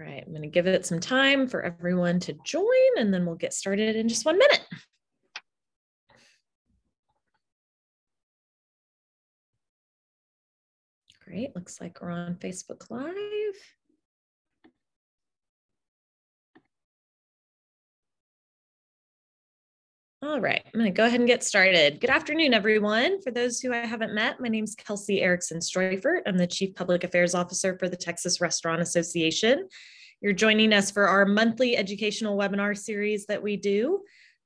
All right, I'm going to give it some time for everyone to join, and then we'll get started in just 1 minute. Great, looks like we're on Facebook Live. All right, I'm going to go ahead and get started. Good afternoon, everyone. For those who I haven't met, my name is Kelsey Erickson-Streufert. I'm the Chief Public Affairs Officer for the Texas Restaurant Association. You're joining us for our monthly educational webinar series that we do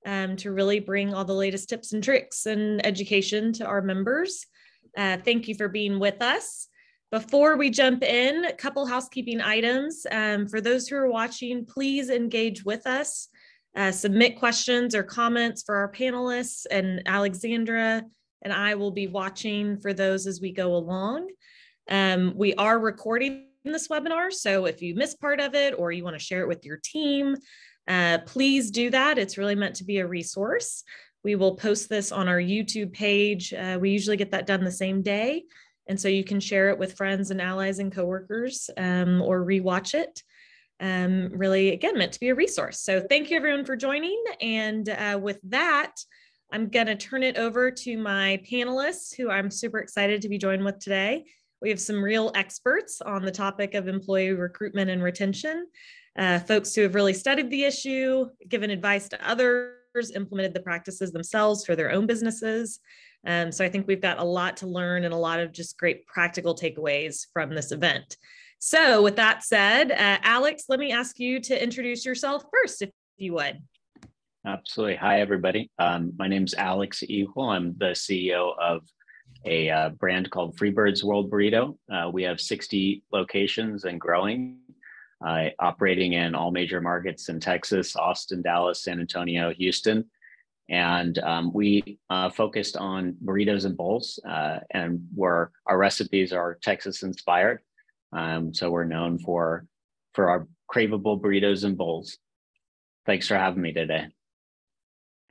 to really bring all the latest tips and tricks and education to our members. Thank you for being with us. Before we jump in, a couple housekeeping items. For those who are watching, please engage with us. Submit questions or comments for our panelists, and Alexandra and I will be watching for those as we go along. We are recording this webinar, so if you miss part of it or you want to share it with your team, please do that. It's really meant to be a resource. We will post this on our YouTube page. We usually get that done the same day, and so you can share it with friends and allies and coworkers or rewatch it. Really, again, meant to be a resource. So thank you everyone for joining. And with that, I'm going to turn it over to my panelists who I'm super excited to be joined with today. We have some real experts on the topic of employee recruitment and retention, folks who have really studied the issue, given advice to others, implemented the practices themselves for their own businesses. So I think we've got a lot to learn and a lot of just great practical takeaways from this event. So with that said, Alex, let me ask you to introduce yourself first, if you would. Absolutely. Hi, everybody. My name is Alex Eagle. I'm the CEO of a brand called Freebird's World Burrito. We have 60 locations and growing, operating in all major markets in Texas, Austin, Dallas, San Antonio, Houston. And we focused on burritos and bowls, and our recipes are Texas inspired. So we're known for our craveable burritos and bowls. Thanks for having me today.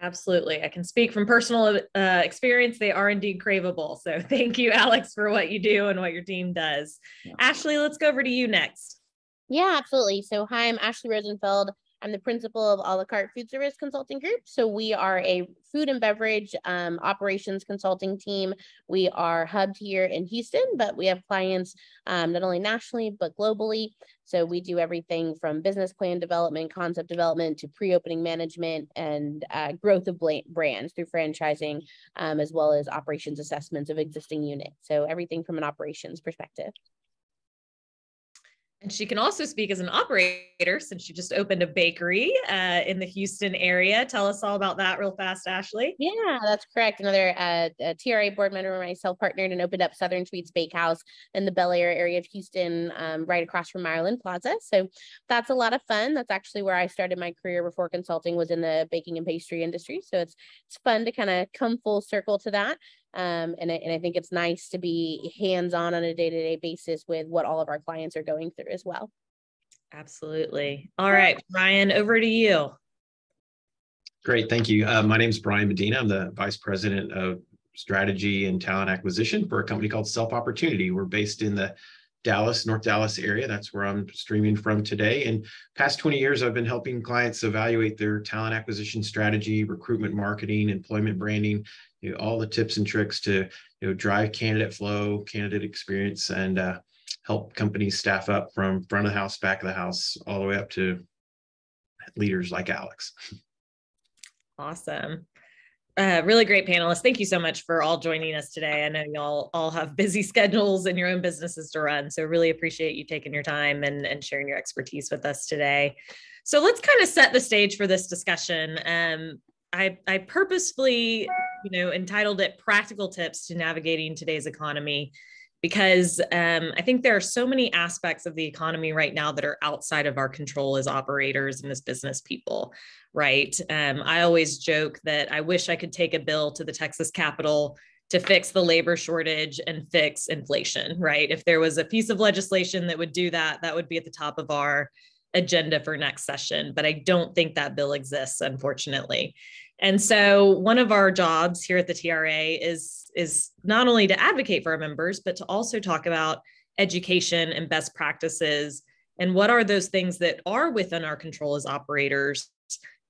Absolutely. I can speak from personal experience. They are indeed craveable. So thank you, Alex, for what you do and what your team does. Yeah. Ashley, let's go over to you next. Yeah, absolutely. So hi, I'm Ashley Rosenfeld. I'm the principal of A La Carte Food Service Consulting Group. So we are a food and beverage operations consulting team. We are hubbed here in Houston, but we have clients not only nationally, but globally. So we do everything from business plan development, concept development, to pre-opening management and growth of brands through franchising, as well as operations assessments of existing units. So everything from an operations perspective. And she can also speak as an operator since she just opened a bakery in the Houston area. Tell us all about that real fast, Ashley. Yeah, that's correct. Another TRA board member and myself partnered and opened up Southern Sweets Bakehouse in the Bel Air area of Houston, right across from Ireland Plaza. So that's a lot of fun. That's actually where I started my career before consulting was in the baking and pastry industry. So it's fun to kind of come full circle to that. And I think it's nice to be hands-on on a day-to-day basis with what all of our clients are going through as well. Absolutely. All right, Brian, over to you. Great, thank you. My name is Brian Medina. I'm the Vice President of Strategy and Talent Acquisition for a company called Self Opportunity. We're based in the North Dallas area. That's where I'm streaming from today. And past 20 years, I've been helping clients evaluate their talent acquisition strategy, recruitment, marketing, employment branding, all the tips and tricks to drive candidate flow, candidate experience, and help companies staff up from front of the house, back of the house, all the way up to leaders like Alex. Awesome. Really great panelists. Thank you so much for all joining us today. I know y'all all have busy schedules and your own businesses to run, so really appreciate you taking your time and sharing your expertise with us today. So let's kind of set the stage for this discussion. I purposefully, entitled it Practical Tips to Navigating Today's Economy, because I think there are so many aspects of the economy right now that are outside of our control as operators and as business people, right? I always joke that I wish I could take a bill to the Texas Capitol to fix the labor shortage and fix inflation, right? If there was a piece of legislation that would do that, that would be at the top of our agenda for next session, but I don't think that bill exists, unfortunately. And so one of our jobs here at the TRA is not only to advocate for our members, but to also talk about education and best practices And what are those things that are within our control as operators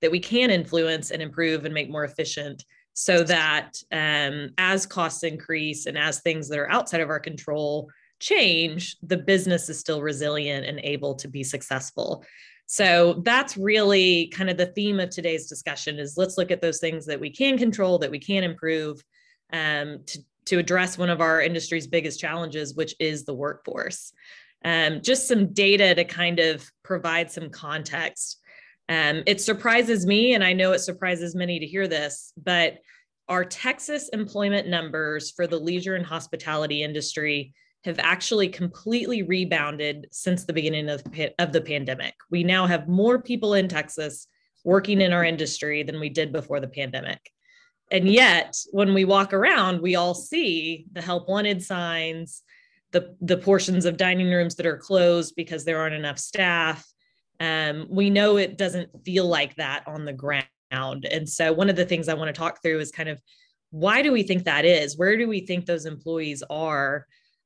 that we can influence and improve and make more efficient, so that as costs increase and as things that are outside of our control change, the business is still resilient and able to be successful. So that's really kind of the theme of today's discussion, is let's look at those things that we can control, that we can improve, to address one of our industry's biggest challenges, which is the workforce. Just some data to kind of provide some context. It surprises me, and I know it surprises many to hear this, but our Texas employment numbers for the leisure and hospitality industry have actually completely rebounded since the beginning of the pandemic. We now have more people in Texas working in our industry than we did before the pandemic. And yet, when we walk around, we all see the help wanted signs, the portions of dining rooms that are closed because there aren't enough staff. We know it doesn't feel like that on the ground. And so one of the things I want to talk through is kind of, why do we think that is? Where do we think those employees are?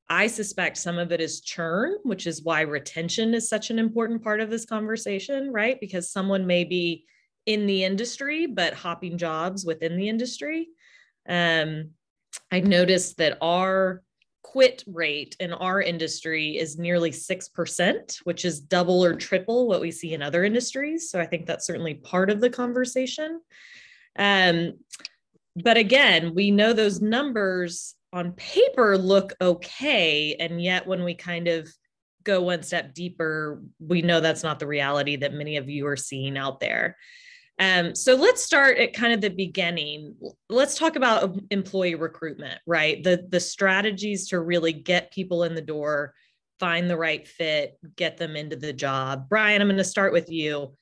I suspect some of it is churn, which is why retention is such an important part of this conversation, right? Because someone may be in the industry, but hopping jobs within the industry. I noticed that our quit rate in our industry is nearly 6%, which is double or triple what we see in other industries. So I think that's certainly part of the conversation. But again, we know those numbers on paper look okay. And yet when we kind of go one step deeper, we know that's not the reality that many of you are seeing out there. So let's start at kind of the beginning. Let's talk about employee recruitment, right? The strategies to really get people in the door, find the right fit, get them into the job. Brian, I'm going to start with you.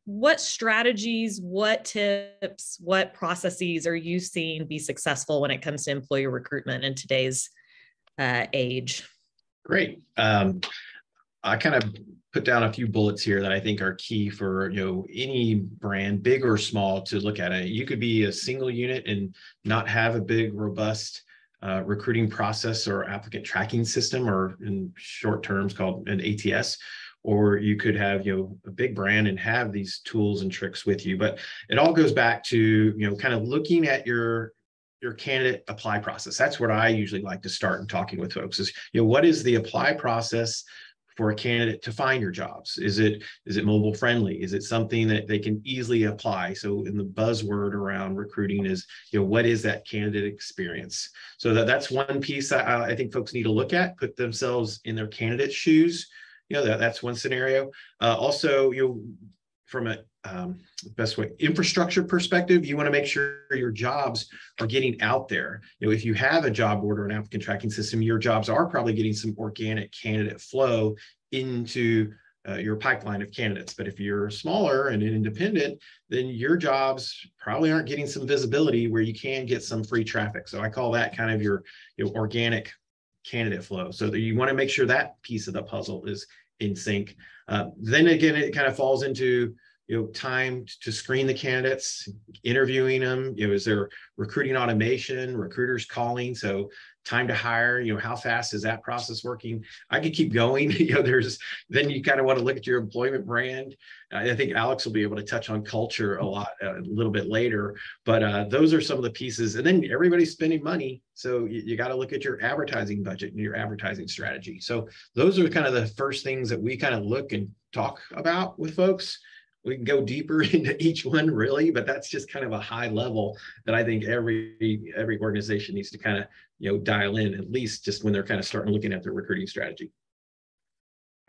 What strategies, what tips, what processes are you seeing be successful when it comes to employee recruitment in today's age? Great. I kind of put down a few bullets here that I think are key for any brand, big or small, to look at it. You could be a single unit and not have a big, robust recruiting process or applicant tracking system, or in short terms called an ATS. Or you could have a big brand and have these tools and tricks with you. But it all goes back to kind of looking at your candidate apply process. That's what I usually like to start in talking with folks is, what is the apply process for a candidate to find your jobs? Is it mobile friendly? Is it something that they can easily apply? So in the buzzword around recruiting is, what is that candidate experience? So that's one piece I think folks need to look at, put themselves in their candidate's shoes. That's one scenario. Also, from a best way infrastructure perspective, you want to make sure your jobs are getting out there. If you have a job board or an applicant tracking system, your jobs are probably getting some organic candidate flow into your pipeline of candidates. But if you're smaller and independent, then your jobs probably aren't getting some visibility where you can get some free traffic. So I call that kind of your organic candidate flow. So that you want to make sure that piece of the puzzle is in sync. Then again, it kind of falls into time to screen the candidates, interviewing them. Is there recruiting automation, recruiters calling? So time to hire, how fast is that process working? I could keep going. Then you kind of want to look at your employment brand. I think Alex will be able to touch on culture a little bit later, but those are some of the pieces. And then everybody's spending money. So you got to look at your advertising budget and your advertising strategy. So those are kind of the first things that we kind of look and talk about with folks. We can go deeper into each one really, but that's just kind of a high level that I think every organization needs to kind of dial in, at least just when they're kind of starting looking at their recruiting strategy.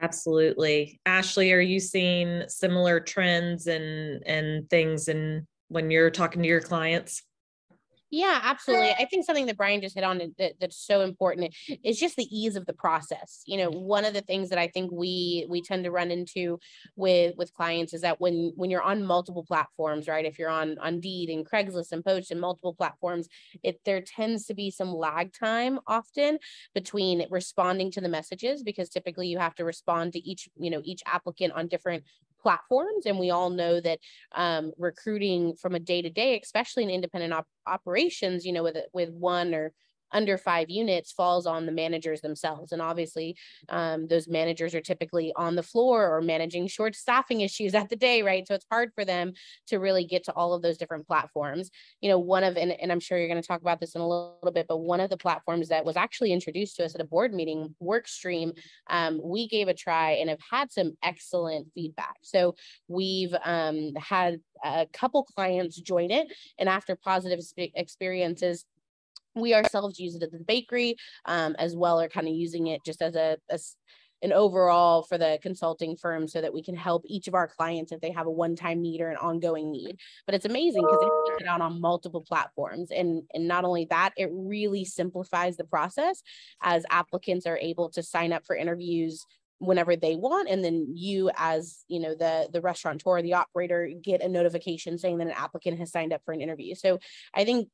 Absolutely. Ashley, are you seeing similar trends and things when you're talking to your clients? Yeah, absolutely. I think something that Brian just hit on that's so important is just the ease of the process. One of the things that I think we tend to run into with clients is that when you're on multiple platforms, right? If you're on Indeed and Craigslist and Post and multiple platforms, there tends to be some lag time often between responding to the messages, because typically you have to respond to each applicant on different platforms. And we all know that recruiting from a day-to-day, especially in independent operations, with one or under 5 units falls on the managers themselves. And obviously, those managers are typically on the floor or managing short staffing issues at the day, right? So it's hard for them to really get to all of those different platforms. You know, and I'm sure you're going to talk about this in a little bit, but one of the platforms that was actually introduced to us at a board meeting, Workstream, we gave a try and have had some excellent feedback. So we've had a couple clients join it, and after positive experiences, we ourselves use it at the bakery as well, or kind of using it just as an overall for the consulting firm so that we can help each of our clients if they have a one-time need or an ongoing need. But it's amazing because they put it out on multiple platforms. And not only that, it really simplifies the process as applicants are able to sign up for interviews whenever they want. And then you, as you know, the restaurateur, the operator, get a notification saying that an applicant has signed up for an interview. So I think,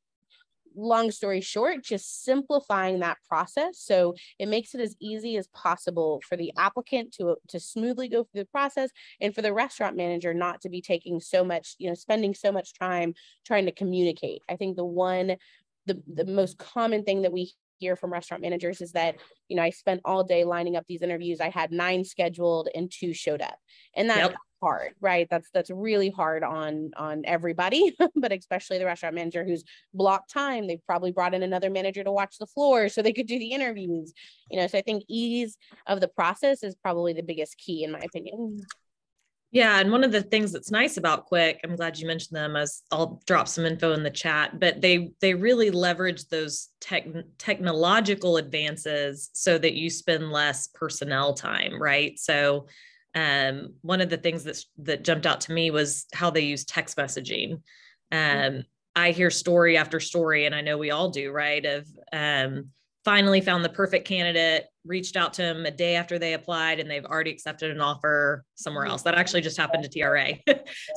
long story short, just simplifying that process. So it makes it as easy as possible for the applicant to smoothly go through the process, and for the restaurant manager not to be taking so much, spending so much time trying to communicate. I think the most common thing that we hear from restaurant managers is that, I spent all day lining up these interviews. I had 9 scheduled and 2 showed up. And that's hard, right? That's really hard on everybody, but especially the restaurant manager who's blocked time. They've probably brought in another manager to watch the floor so they could do the interviews. So I think ease of the process is probably the biggest key, in my opinion. Yeah. And one of the things that's nice about Quick, I'm glad you mentioned them, as I'll drop some info in the chat, but they really leverage those technological advances so that you spend less personnel time, right? So one of the things that jumped out to me was how they use text messaging. I hear story after story, and I know we all do, right? Of finally found the perfect candidate, reached out to them a day after they applied, and they've already accepted an offer somewhere else. That actually just happened to TRA.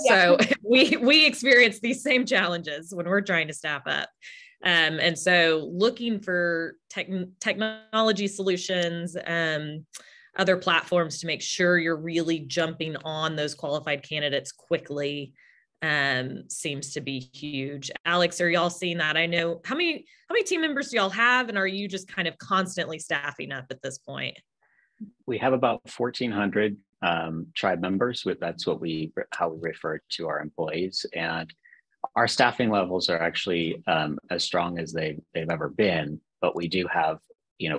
So we experience these same challenges when we're trying to staff up. And so looking for technology solutions, other platforms to make sure you're really jumping on those qualified candidates quickly seems to be huge. Alex, are y'all seeing that? I know, how many team members do y'all have, and are you just kind of constantly staffing up at this point? We have about 1,400 tribe members. That's how we refer to our employees, and our staffing levels are actually as strong as they've ever been. But we do have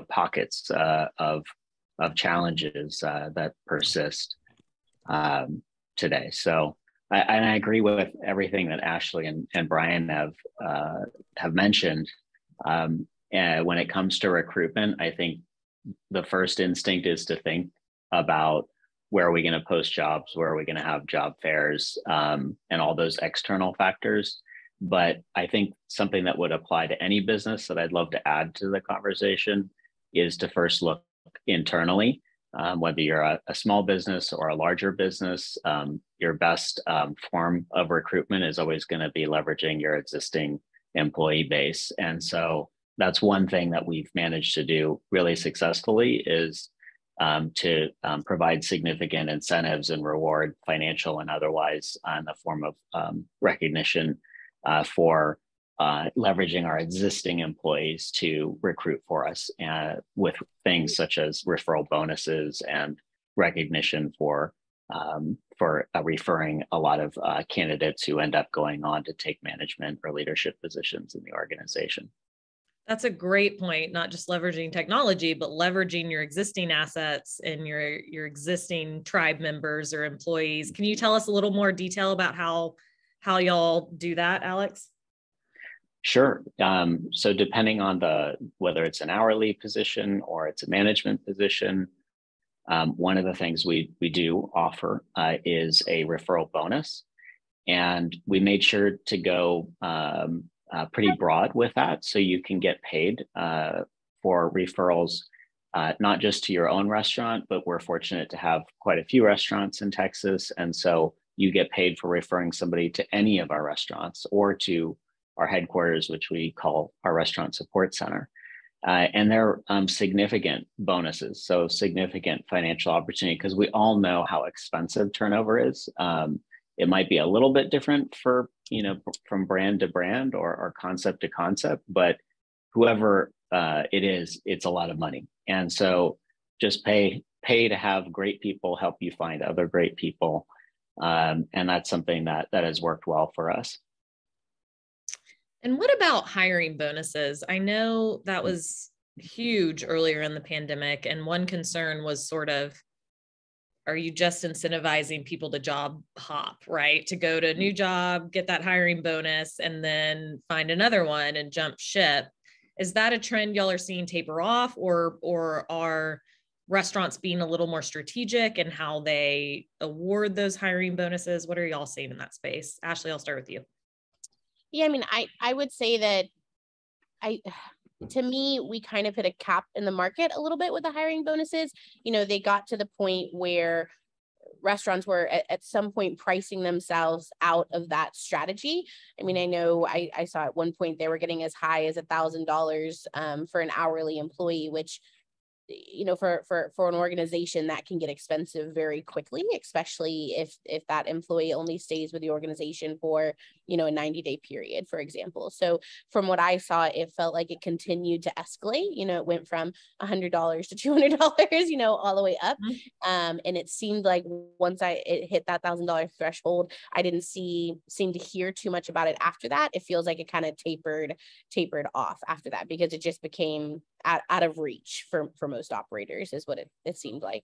pockets of challenges that persist today. So I agree with everything that Ashley and Brian have mentioned. And when it comes to recruitment, I think the first instinct is to think about where are we going to post jobs, where are we going to have job fairs, and all those external factors. But I think something that would apply to any business that I'd love to add to the conversation is to first look internally. Whether you're a small business or a larger business, your best form of recruitment is always going to be leveraging your existing employee base. And so that's one thing that we've managed to do really successfully is to provide significant incentives and reward, financial and otherwise, in the form of recognition for leveraging our existing employees to recruit for us, with things such as referral bonuses and recognition for referring a lot of candidates who end up going on to take management or leadership positions in the organization. That's a great point. Not just leveraging technology, but leveraging your existing assets and your existing tribe members or employees. Can you tell us a little more detail about how y'all do that, Alex? Sure. So depending on whether it's an hourly position or it's a management position, one of the things we do offer is a referral bonus. And we made sure to go pretty broad with that, so you can get paid for referrals, not just to your own restaurant, but we're fortunate to have quite a few restaurants in Texas. And so you get paid for referring somebody to any of our restaurants or to our headquarters, which we call our restaurant support center. And they're significant bonuses, so significant financial opportunity, because we all know how expensive turnover is. It might be a little bit different for, from brand to brand or concept to concept, but whoever it's a lot of money. And so just pay to have great people help you find other great people. And that's something that has worked well for us. And what about hiring bonuses? I know that was huge earlier in the pandemic. And one concern was sort of, are you just incentivizing people to job hop, right? To go to a new job, get that hiring bonus, and then find another one and jump ship. Is that a trend y'all are seeing taper off, or are restaurants being a little more strategic in how they award those hiring bonuses? What are y'all seeing in that space? Ashley, I'll start with you. Yeah, I mean, I would say that to me, we kind of hit a cap in the market a little bit with the hiring bonuses. You know, they got to the point where restaurants were at some point pricing themselves out of that strategy. I mean, I know I saw at one point they were getting as high as $1,000 for an hourly employee, which, you know, for an organization that can get expensive very quickly, especially if that employee only stays with the organization for, you know, a 90-day period, for example. So from what I saw, it felt like it continued to escalate. You know, it went from $100 to $200, you know, all the way up. And it seemed like once it hit that $1,000 threshold, I didn't seem to hear too much about it after that. It feels like it kind of tapered off after that, because it just became out of reach for most operators, is what it seemed like.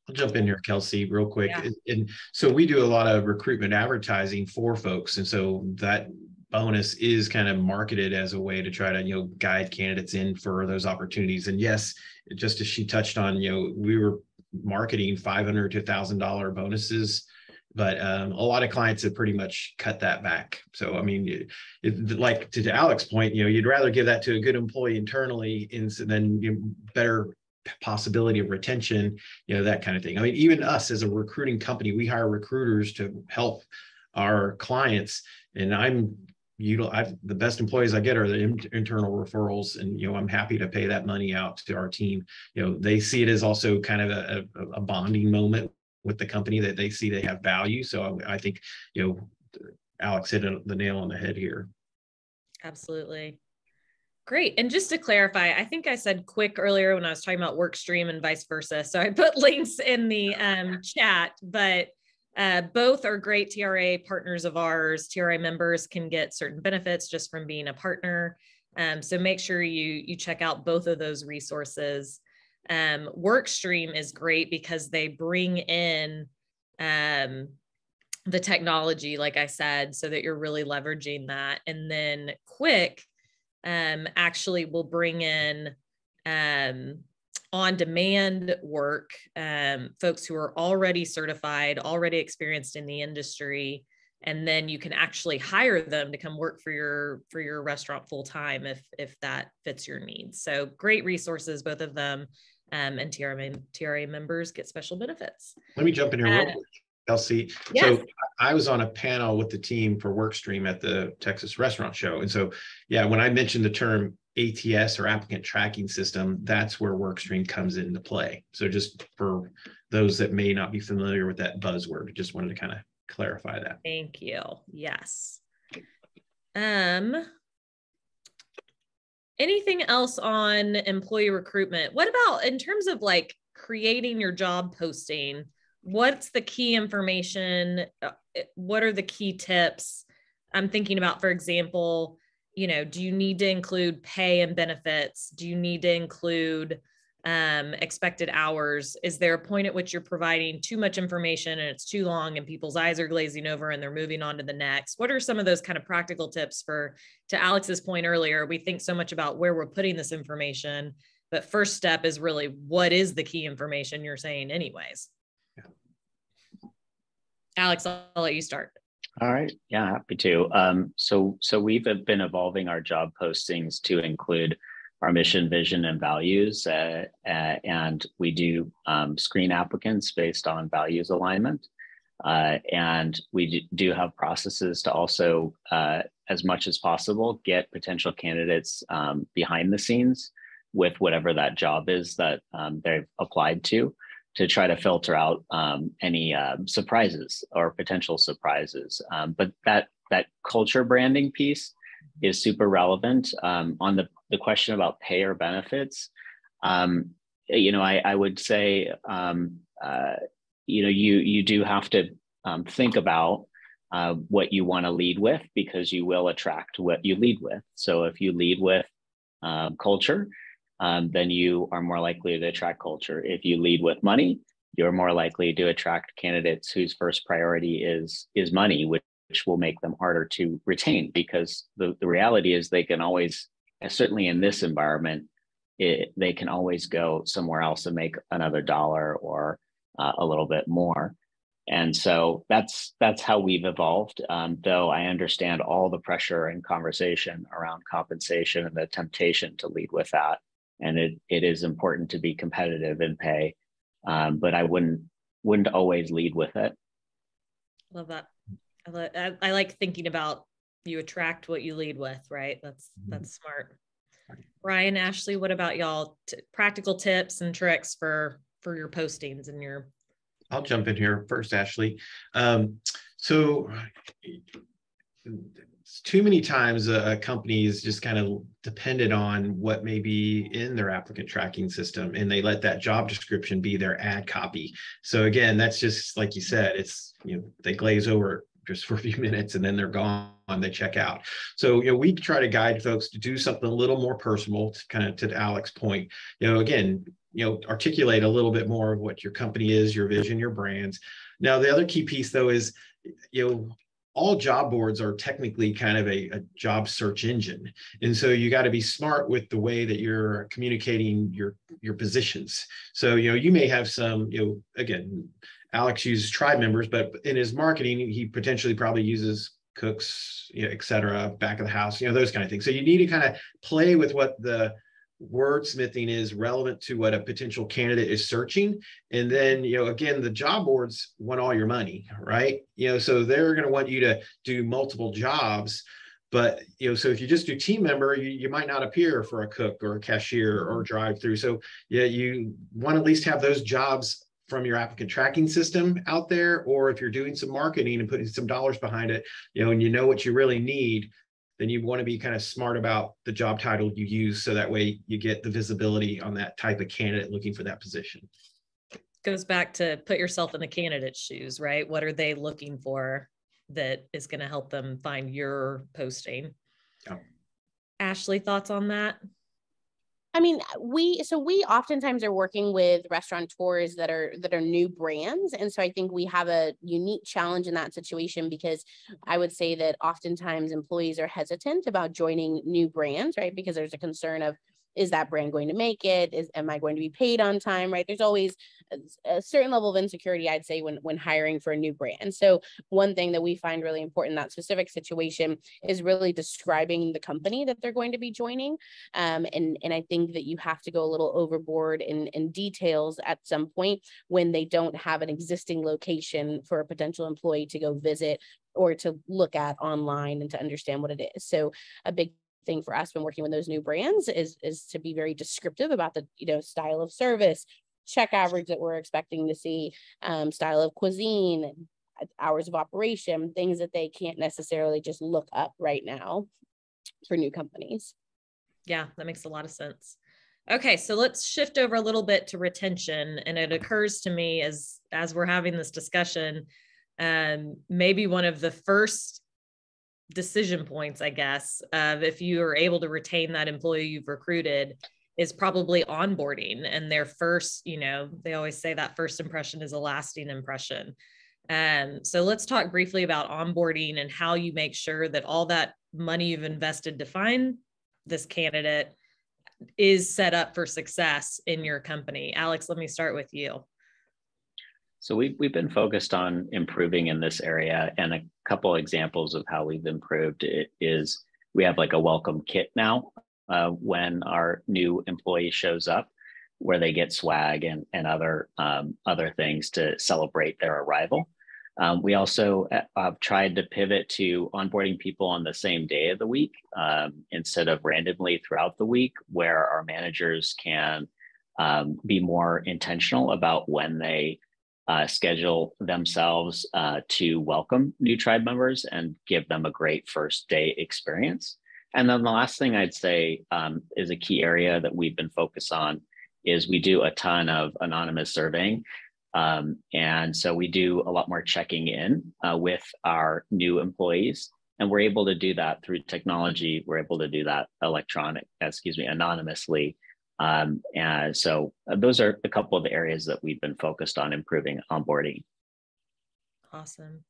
I'll jump in here, Kelsey, real quick. Yeah. And so we do a lot of recruitment advertising for folks. And so that bonus is kind of marketed as a way to try to, you know, guide candidates in for those opportunities. And yes, just as she touched on, you know, we were marketing $500 to $1,000 bonuses, but a lot of clients have pretty much cut that back. So, I mean, like to Alex's point, you know, you'd rather give that to a good employee internally, and then better possibility of retention, you know, that kind of thing. I mean, even us as a recruiting company, we hire recruiters to help our clients, and the best employees I get are the internal referrals, and, you know, I'm happy to pay that money out to our team. You know, they see it as also kind of a bonding moment with the company, that they see they have value. So I think, you know, Alex hit the nail on the head here. Absolutely. Great. And just to clarify, I think I said quick earlier when I was talking about WorkStream and vice versa. So I put links in the chat, but both are great TRA partners of ours. TRA members can get certain benefits just from being a partner. So make sure you check out both of those resources. WorkStream is great because they bring in the technology, like I said, so that you're really leveraging that. And then Quick actually will bring in on-demand work, folks who are already certified, already experienced in the industry, and then you can actually hire them to come work for your restaurant full time if that fits your needs. So great resources, both of them, and TRA members get special benefits. Let me jump in here real quick, Kelsey. Yes. So I was on a panel with the team for WorkStream at the Texas Restaurant Show. And so, yeah, when I mentioned the term ATS, or applicant tracking system, that's where WorkStream comes into play. So just for those that may not be familiar with that buzzword, just wanted to kind of clarify that. Thank you. Yes. Anything else on employee recruitment? What about in terms of like creating your job posting? What's the key information? What are the key tips? I'm thinking about, for example, you know, do you need to include pay and benefits? Do you need to include expected hours? Is there a point at which you're providing too much information and it's too long and people's eyes are glazing over and they're moving on to the next? What are some of those kind of practical tips to Alex's point earlier? We think so much about where we're putting this information, but first step is really, what is the key information you're saying anyways? Yeah. Alex, I'll let you start. All right. Yeah, happy to. So we've been evolving our job postings to include our mission, vision, and values, and we do screen applicants based on values alignment. And we do have processes to also, as much as possible, get potential candidates behind the scenes with whatever that job is that they've applied to try to filter out any surprises or potential surprises. But that culture branding piece super relevant. On the question about pay or benefits, I would say, you do have to think about what you want to lead with, because you will attract what you lead with. So if you lead with culture, then you are more likely to attract culture. If you lead with money, you're more likely to attract candidates whose first priority is money, which will make them harder to retain, because the reality is they can always, certainly in this environment, they can always go somewhere else and make another dollar or a little bit more. And so that's how we've evolved, though I understand all the pressure and conversation around compensation and the temptation to lead with that. And it is important to be competitive in pay, but I wouldn't always lead with it. Love that. I like thinking about you attract what you lead with, right? That's smart. Ryan, Ashley, what about y'all? Practical tips and tricks for your postings and your. I'll jump in here first, Ashley. So too many times a company is just kind of dependent on what may be in their applicant tracking system, and they let that job description be their ad copy. So again, that's just like you said, it's, they glaze over just for a few minutes and then they're gone, they check out. So, we try to guide folks to do something a little more personal, kind of to Alex's point, again, articulate a little bit more of what your company is, your vision, your brands. Now, the other key piece though is, all job boards are technically kind of a job search engine. And so you got to be smart with the way that you're communicating your positions. So, you may have some, again, Alex uses tribe members, but in his marketing, he potentially probably uses cooks, et cetera, back of the house, those kind of things. So you need to kind of play with what the wordsmithing is relevant to what a potential candidate is searching. And then, again, the job boards want all your money, right? So they're going to want you to do multiple jobs. But, so if you just do team member, you might not appear for a cook or a cashier or drive through. So yeah, you want to at least have those jobs from your applicant tracking system out there. Or if you're doing some marketing and putting some dollars behind it, and what you really need, then you want to be kind of smart about the job title you use. So that way you get the visibility on that type of candidate looking for that position. Goes back to put yourself in the candidate's shoes, right? What are they looking for that is going to help them find your posting? Yeah. Ashley, thoughts on that? I mean, we oftentimes are working with restaurateurs that are new brands. And so I think we have a unique challenge in that situation, because I would say that oftentimes employees are hesitant about joining new brands, right? Because there's a concern of, is that brand going to make it? Am I going to be paid on time, right? There's always a certain level of insecurity, I'd say, when hiring for a new brand. So one thing that we find really important in that specific situation is really describing the company that they're going to be joining. And I think that you have to go a little overboard in details at some point when they don't have an existing location for a potential employee to go visit or to look at online and to understand what it is. So a big thing for us when working with those new brands is to be very descriptive about the style of service, check average that we're expecting to see, style of cuisine, hours of operation, things that they can't necessarily just look up right now for new companies. Yeah, that makes a lot of sense. Okay, so let's shift over a little bit to retention. And it occurs to me as we're having this discussion, maybe one of the first decision points, I guess, if you are able to retain that employee you've recruited, is probably onboarding. And their first, they always say that first impression is a lasting impression. So let's talk briefly about onboarding and how you make sure that all that money you've invested to find this candidate is set up for success in your company. Alex, let me start with you. So we've been focused on improving in this area, and a couple examples of how we've improved it is we have like a welcome kit now when our new employee shows up, where they get swag and other things to celebrate their arrival. We also have tried to pivot to onboarding people on the same day of the week instead of randomly throughout the week, where our managers can be more intentional about when they schedule themselves to welcome new tribe members and give them a great first day experience. And then the last thing I'd say is a key area that we've been focused on is we do a ton of anonymous surveying. And so we do a lot more checking in with our new employees, and we're able to do that through technology. We're able to do that anonymously. And so those are a couple of the areas that we've been focused on improving onboarding. Awesome.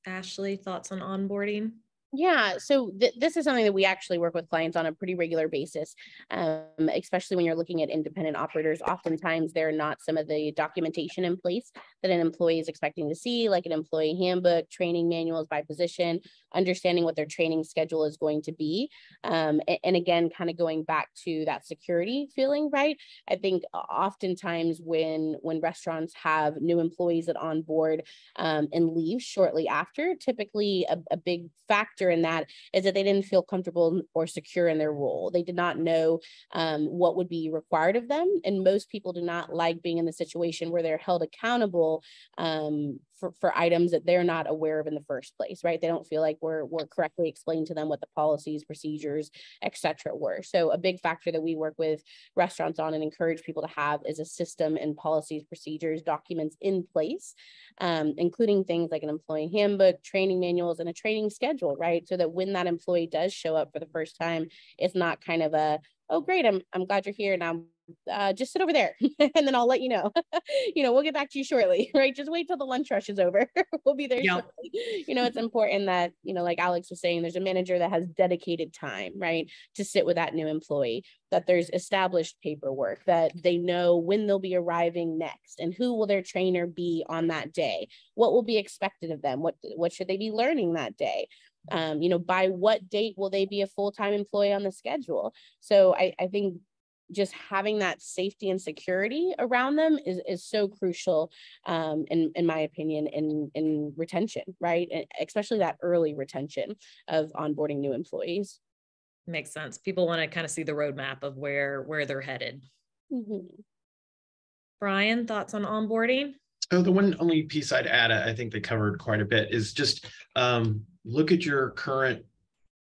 Ashley, thoughts on onboarding? Yeah, so this is something that we actually work with clients on a pretty regular basis, especially when you're looking at independent operators. Oftentimes, there are not some of the documentation in place that an employee is expecting to see, like an employee handbook, training manuals by position, understanding what their training schedule is going to be. And again, kind of going back to that security feeling, right? I think oftentimes when restaurants have new employees that onboard and leave shortly after, typically a big factor in that is that they didn't feel comfortable or secure in their role. They did not know what would be required of them. And most people do not like being in the situation where they're held accountable for items that they're not aware of in the first place, right? They don't feel like we're correctly explained to them what the policies, procedures, etc. were. So a big factor that we work with restaurants on and encourage people to have is a system and policies, procedures, documents in place, including things like an employee handbook, training manuals, and a training schedule, right? So that when that employee does show up for the first time, it's not kind of a, oh, great, I'm glad you're here. Now just sit over there and then I'll let you know. We'll get back to you shortly, right? Just wait till the lunch rush is over. We'll be there shortly. It's important that, like Alex was saying, there's a manager that has dedicated time, right, to sit with that new employee, that there's established paperwork, that they know when they'll be arriving next and who will their trainer be on that day, what will be expected of them, what should they be learning that day. By what date will they be a full-time employee on the schedule? So I think just having that safety and security around them is so crucial, in my opinion, in retention, right? And especially that early retention of onboarding new employees. Makes sense. People want to kind of see the roadmap of where they're headed. Mm-hmm. Brian, thoughts on onboarding? So the one only piece I'd add, I think they covered quite a bit, is just look at your current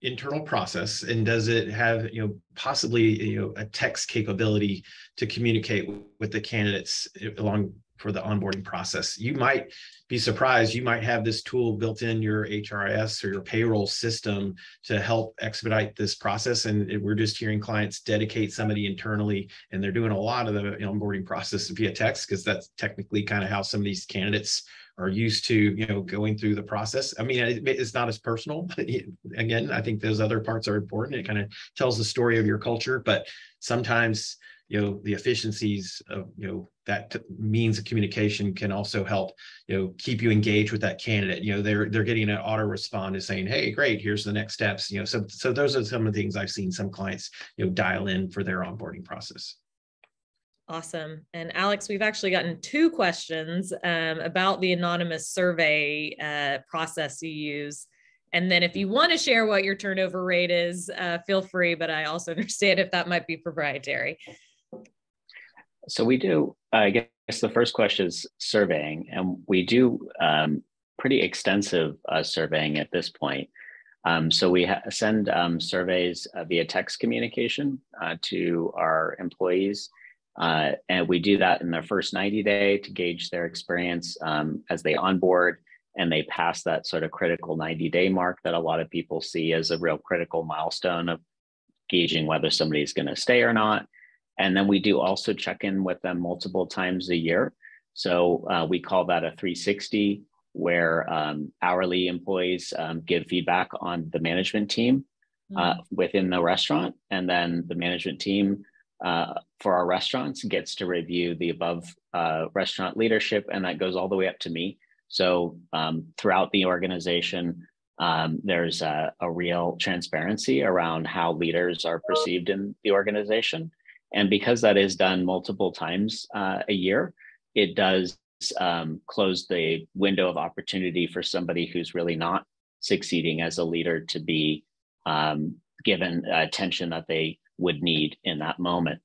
internal process, and does it have possibly a text capability to communicate with the candidates along for the onboarding process. You might be surprised, you might have this tool built in your HRIS or your payroll system to help expedite this process, and we're just hearing clients dedicate somebody internally, and they're doing a lot of the onboarding process via text, because that's technically kind of how some of these candidates are used to, going through the process. I mean, it's not as personal, but again, I think those other parts are important. It kind of tells the story of your culture, but sometimes, the efficiencies of, that means of communication can also help, keep you engaged with that candidate. They're getting an auto respond to saying, hey, great, here's the next steps. So those are some of the things I've seen some clients, dial in for their onboarding process. Awesome. And Alex, we've actually gotten 2 questions about the anonymous survey process you use. And then if you want to share what your turnover rate is, feel free, but I also understand if that might be proprietary. So we do, I guess the first question is surveying, and we do pretty extensive surveying at this point. So we send surveys via text communication to our employees. And we do that in their first 90 day to gauge their experience as they onboard and they pass that sort of critical 90-day mark that a lot of people see as a real critical milestone of gauging whether somebody's going to stay or not. And then we do also check in with them multiple times a year. So we call that a 360, where hourly employees give feedback on the management team within the restaurant. And then the management team for our restaurants gets to review the above restaurant leadership, and that goes all the way up to me. So throughout the organization, there's a real transparency around how leaders are perceived in the organization. And because that is done multiple times a year, it does close the window of opportunity for somebody who's really not succeeding as a leader to be given attention that they would need in that moment.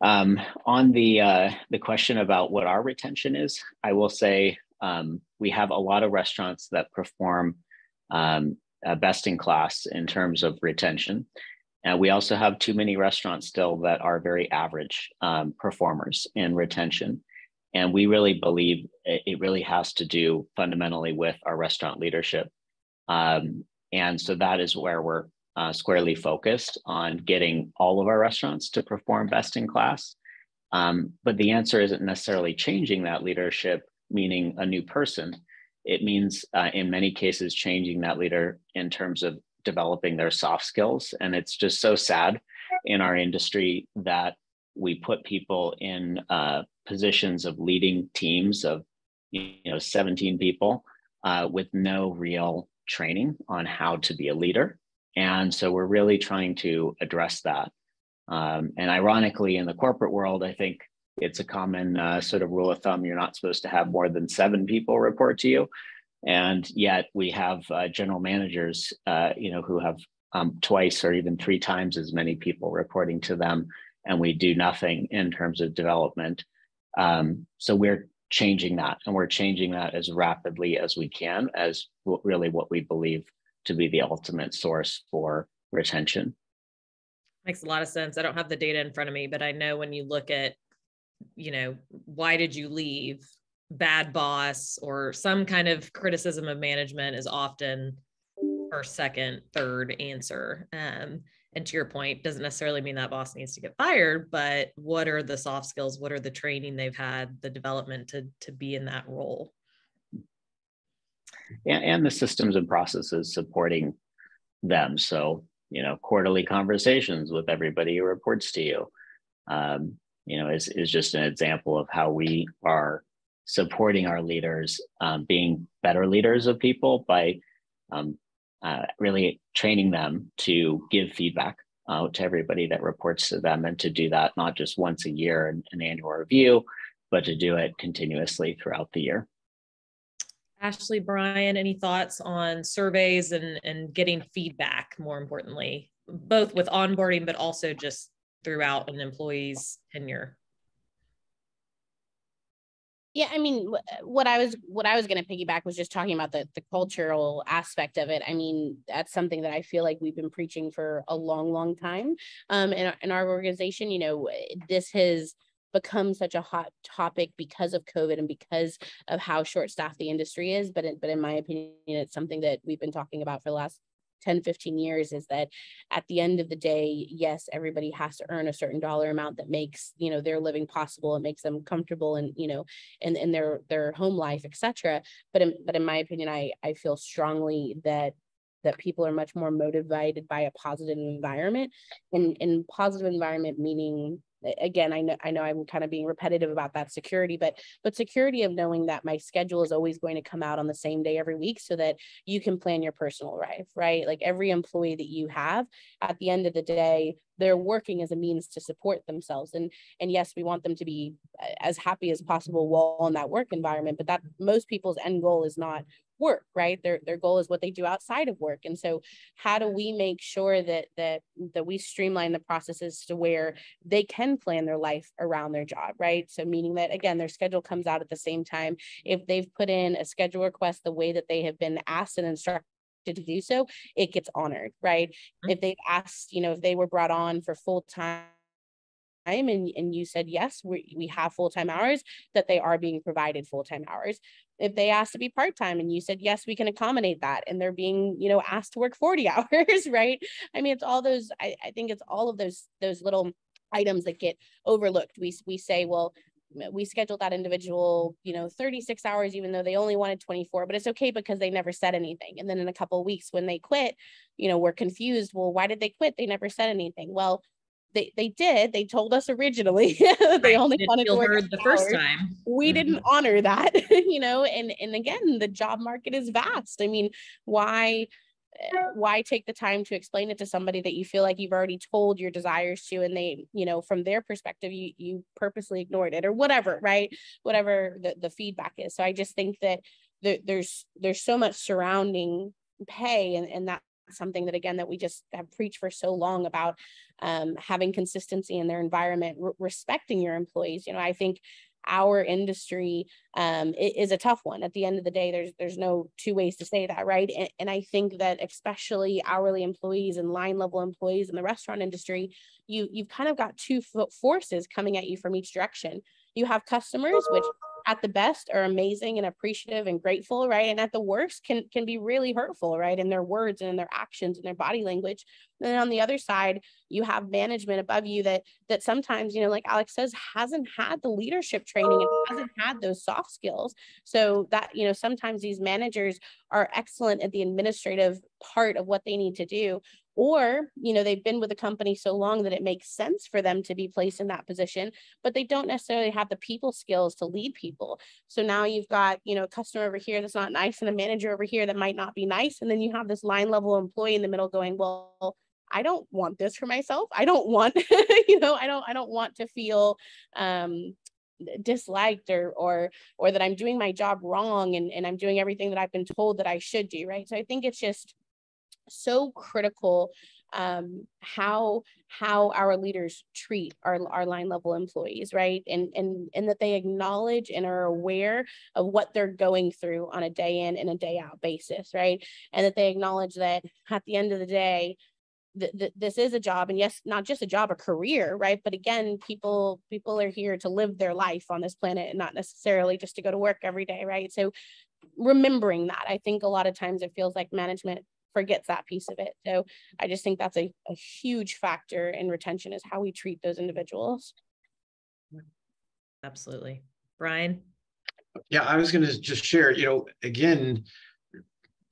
On the question about what our retention is, I will say we have a lot of restaurants that perform best in class in terms of retention. And we also have too many restaurants still that are very average performers in retention. And we really believe it really has to do fundamentally with our restaurant leadership. And so that is where we're squarely focused on getting all of our restaurants to perform best in class. But the answer isn't necessarily changing that leadership, meaning a new person. It means in many cases, changing that leader in terms of developing their soft skills. And it's just so sad in our industry that we put people in positions of leading teams of 17 people with no real training on how to be a leader. And so we're really trying to address that. And ironically, in the corporate world, I think it's a common sort of rule of thumb. You're not supposed to have more than 7 people report to you. And yet we have general managers, who have twice or even 3 times as many people reporting to them. And we do nothing in terms of development. So we're changing that, and we're changing that as rapidly as we can, as really what we believe to be the ultimate source for retention. Makes a lot of sense. I don't have the data in front of me, but I know when you look at, why did you leave? Bad boss or some kind of criticism of management is often first, second, third answer. And to your point, doesn't necessarily mean that boss needs to get fired, but what are the soft skills? What are the training they've had, the development to be in that role? And the systems and processes supporting them. So, quarterly conversations with everybody who reports to you, is just an example of how we are supporting our leaders, being better leaders of people by really training them to give feedback to everybody that reports to them, and to do that not just once a year in an annual review, but to do it continuously throughout the year. Ashley, Brian, any thoughts on surveys and getting feedback, more importantly, both with onboarding, but also just throughout an employee's tenure? Yeah, I mean, what I was going to piggyback was just talking about the cultural aspect of it. I mean, that's something that I feel like we've been preaching for a long, long time in our organization. This has become such a hot topic because of COVID and because of how short-staffed the industry is. But in my opinion, it's something that we've been talking about for the last 10, 15 years, is that at the end of the day, yes, everybody has to earn a certain dollar amount that makes, their living possible. It makes them comfortable and, in their home life, etc. But in my opinion, I feel strongly that people are much more motivated by a positive environment, and positive environment meaning, again, I know I'm kind of being repetitive about that security, but security of knowing that my schedule is always going to come out on the same day every week, so that you can plan your personal life, right? Like every employee that you have, at the end of the day, they're working as a means to support themselves. And yes, we want them to be as happy as possible while in that work environment, but that most people's end goal is not work, right? Their goal is what they do outside of work. And so how do we make sure that we streamline the processes to where they can plan their life around their job, right? So meaning that, again, their schedule comes out at the same time. If they've put in a schedule request the way that they have been asked and instructed to do so, it gets honored, right? Mm-hmm. If they've asked, if they were brought on for full time and you said, yes, we have full-time hours, that they are being provided full-time hours. If they asked to be part-time and you said, yes, we can accommodate that, and they're being, asked to work 40 hours, right? I mean, it's all those, I think it's all of those little items that get overlooked. We say, well, we scheduled that individual, 36 hours, even though they only wanted 24, but it's okay because they never said anything. And then in a couple of weeks when they quit, we're confused. Well, why did they quit? They never said anything. Well, they did. They told us originally they only wanted to work the first time. We didn't honor that, and again, the job market is vast. I mean, why take the time to explain it to somebody that you feel like you've already told your desires to, and they, from their perspective, you purposely ignored it or whatever, right? Whatever the feedback is. So I just think that there's so much surrounding pay, and that's something that, again, that we just have preached for so long about having consistency in their environment, respecting your employees. I think our industry is a tough one. At the end of the day, there's no two ways to say that, right? And I think that especially hourly employees and line level employees in the restaurant industry, you've kind of got two forces coming at you from each direction. You have customers, which at the best are amazing and appreciative and grateful, right? And at the worst can be really hurtful, right? In their words and in their actions and their body language. And then on the other side, you have management above you that sometimes, like Alex says, hasn't had the leadership training and hasn't had those soft skills. So that, sometimes these managers are excellent at the administrative part of what they need to do, or, they've been with the company so long that it makes sense for them to be placed in that position, but they don't necessarily have the people skills to lead people. So now you've got, a customer over here that's not nice and a manager over here that might not be nice. And then you have this line level employee in the middle going, well, I don't want this for myself. I don't want, I don't want to feel disliked or that I'm doing my job wrong and I'm doing everything that I've been told that I should do, right? So I think it's just so critical how our leaders treat our line level employees, right? And that they acknowledge and are aware of what they're going through on a day in and a day out basis, right? And that they acknowledge that at the end of the day, this is a job, and yes, not just a job, a career, right? But again, people are here to live their life on this planet and not necessarily just to go to work every day, right? So remembering that, I think a lot of times it feels like management forgets that piece of it. So I just think that's a huge factor in retention, is how we treat those individuals. Absolutely. Brian? Yeah, I was going to just share, again,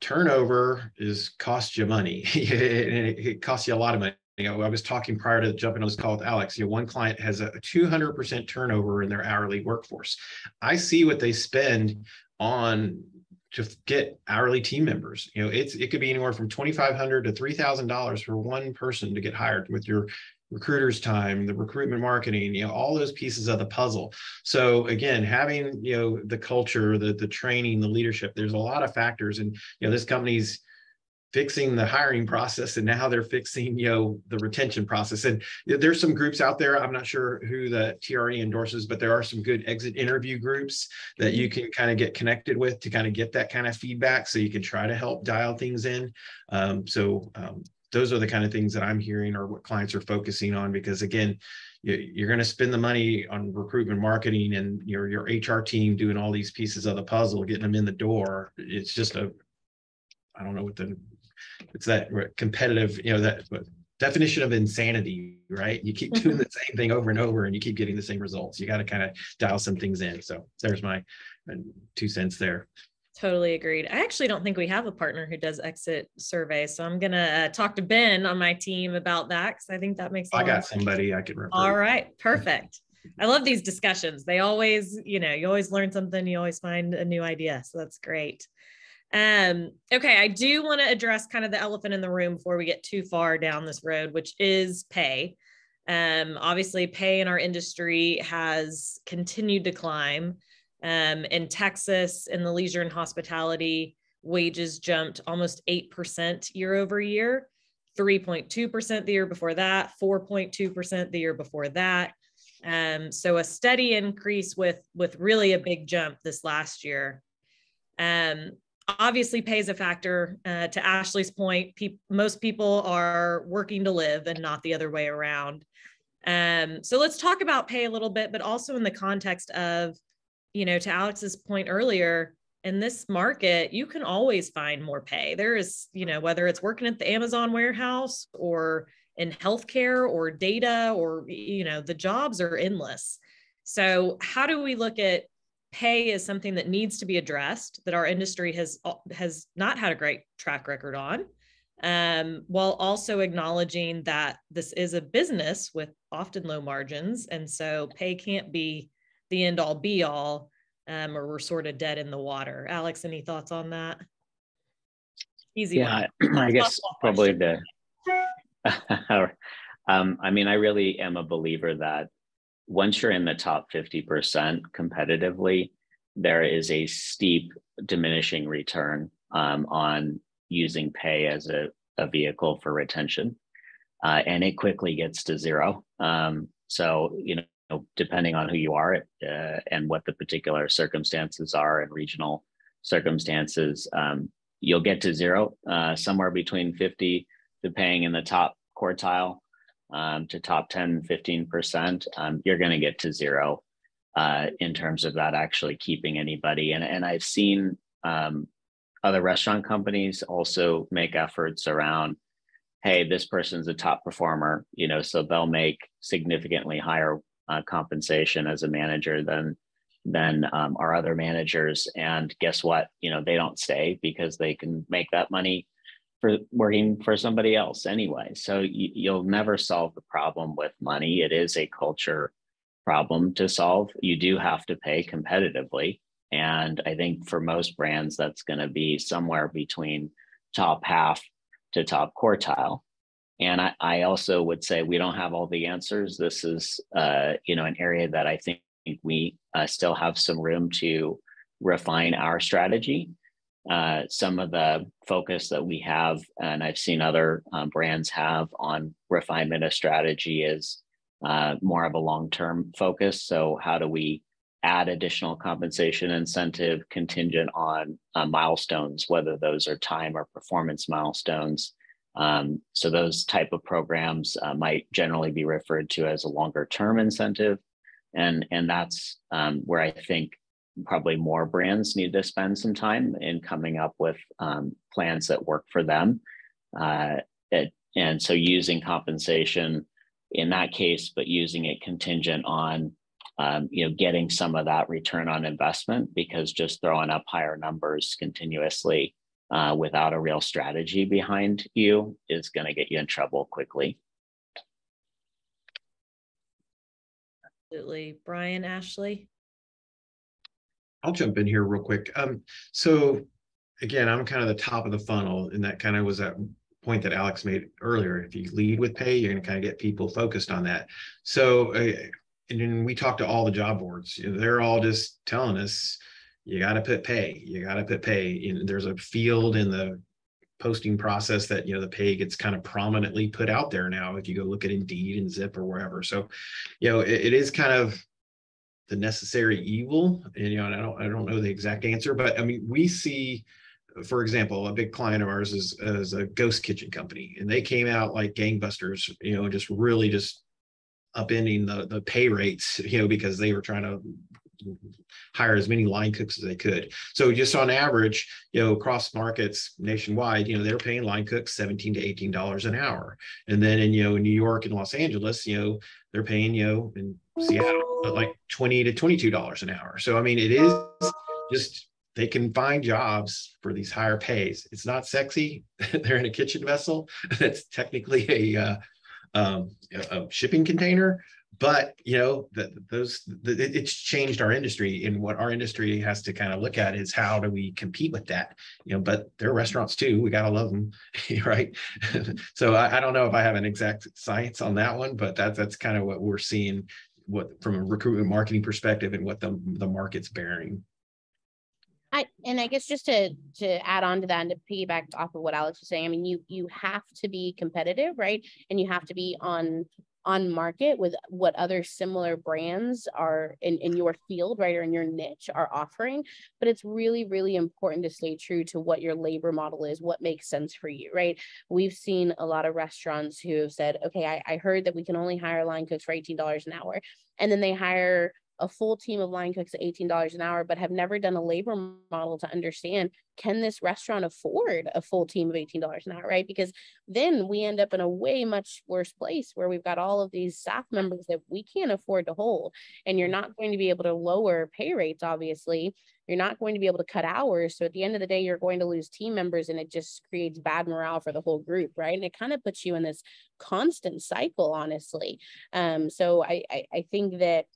turnover costs you money. It costs you a lot of money. I was talking prior to jumping on this call with Alex, one client has a 200% turnover in their hourly workforce. I see what they spend on to get hourly team members. It could be anywhere from $2,500 to $3,000 for one person to get hired, with your recruiter's time, the recruitment marketing, all those pieces of the puzzle. So again, having, the culture, the training, the leadership, there's a lot of factors. And, this company's fixing the hiring process, and now they're fixing, the retention process. And there's some groups out there, I'm not sure who the TRE endorses, but there are some good exit interview groups that you can kind of get connected with to kind of get that kind of feedback, so you can try to help dial things in. Those are the kind of things that I'm hearing, or what clients are focusing on, because again, you're going to spend the money on recruitment marketing and your HR team doing all these pieces of the puzzle, getting them in the door. It's just I don't know what it's that competitive, that definition of insanity, right? You keep doing the same thing over and over and you keep getting the same results. You got to kind of dial some things in. So there's my 2 cents there. Totally agreed. I actually don't think we have a partner who does exit surveys. So I'm going to talk to Ben on my team about that, because I think that makes I got somebody I can refer. All right. Perfect. I love these discussions. They always, you always learn something. You always find a new idea. So that's great. Okay. I do want to address kind of the elephant in the room before we get too far down this road, which is pay. Obviously pay in our industry has continued to climb. In Texas, in the leisure and hospitality, wages jumped almost 8% year over year, 3.2% the year before that, 4.2% the year before that. So a steady increase with really a big jump this last year. Obviously pay is a factor. To Ashley's point, most people are working to live and not the other way around. So let's talk about pay a little bit, but also in the context of, to Alex's point earlier, in this market, you can always find more pay. There is, whether it's working at the Amazon warehouse or in healthcare or data or, the jobs are endless. So how do we look at pay as something that needs to be addressed, that our industry has not had a great track record on, while also acknowledging that this is a business with often low margins. And so pay can't be the end all be all, or we're sort of dead in the water. Alex, any thoughts on that? Easy one. I guess probably I really am a believer that once you're in the top 50% competitively, there is a steep diminishing return on using pay as a vehicle for retention. And it quickly gets to zero. So, depending on who you are and what the particular circumstances are and regional circumstances, you'll get to zero, somewhere between 50 to paying in the top quartile to top 10, 15%. You're going to get to zero in terms of that actually keeping anybody. And I've seen other restaurant companies also make efforts around, hey, this person's a top performer, so they'll make significantly higher compensation as a manager than our other managers. And guess what? They don't stay because they can make that money for working for somebody else anyway. So you'll never solve the problem with money. It is a culture problem to solve. You do have to pay competitively. And I think for most brands, that's going to be somewhere between top half to top quartile. And I also would say we don't have all the answers. This is, an area that I think we still have some room to refine our strategy. Some of the focus that we have, and I've seen other brands have on refinement of strategy, is more of a long-term focus. So how do we add additional compensation incentive contingent on milestones, whether those are time or performance milestones? So those type of programs might generally be referred to as a longer-term incentive. And that's where I think probably more brands need to spend some time in coming up with plans that work for them. And so using compensation in that case, but using it contingent on, getting some of that return on investment, because just throwing up higher numbers continuously without a real strategy behind you is going to get you in trouble quickly. Absolutely. Brian, Ashley? I'll jump in here real quick. So again, I'm kind of the top of the funnel, and that kind of was that point that Alex made earlier. If you lead with pay, you're going to kind of get people focused on that. So, and then we talk to all the job boards. They're all just telling us, you got to put pay. You got to put pay. There's a field in the posting process that the pay gets kind of prominently put out there now. If you go look at Indeed and Zip or wherever, so it is kind of the necessary evil. And I don't know the exact answer, but I mean, we see, for example, a big client of ours is a ghost kitchen company, and they came out like gangbusters, just really just upending the pay rates, because they were trying to hire as many line cooks as they could. So just on average, across markets nationwide, they're paying line cooks $17 to $18 an hour. And then in New York and Los Angeles, they're paying in Seattle like $20 to $22 an hour. So I mean, it is just, they can find jobs for these higher pays. It's not sexy. They're in a kitchen vessel that's technically a shipping container. But it's changed our industry, and what our industry has to kind of look at is how do we compete with that. But they're restaurants too. We gotta love them, right? So I don't know if I have an exact science on that one, but that's kind of what we're seeing, what from a recruitment marketing perspective, and what the market's bearing. I guess just to add on to that and to piggyback off of what Alex was saying, I mean, you have to be competitive, right? And you have to be on market with what other similar brands are in your field, right, or in your niche are offering. But it's really, really important to stay true to what your labor model is, what makes sense for you, right? We've seen a lot of restaurants who have said, okay, I heard that we can only hire line cooks for $18 an hour. And then they hire a full team of line cooks at $18 an hour, but have never done a labor model to understand, can this restaurant afford a full team of $18 an hour, right? Because then we end up in a way much worse place where we've got all of these staff members that we can't afford to hold. And you're not going to be able to lower pay rates, obviously. You're not going to be able to cut hours. So at the end of the day, you're going to lose team members, and it just creates bad morale for the whole group, right? And it kind of puts you in this constant cycle, honestly. So I think that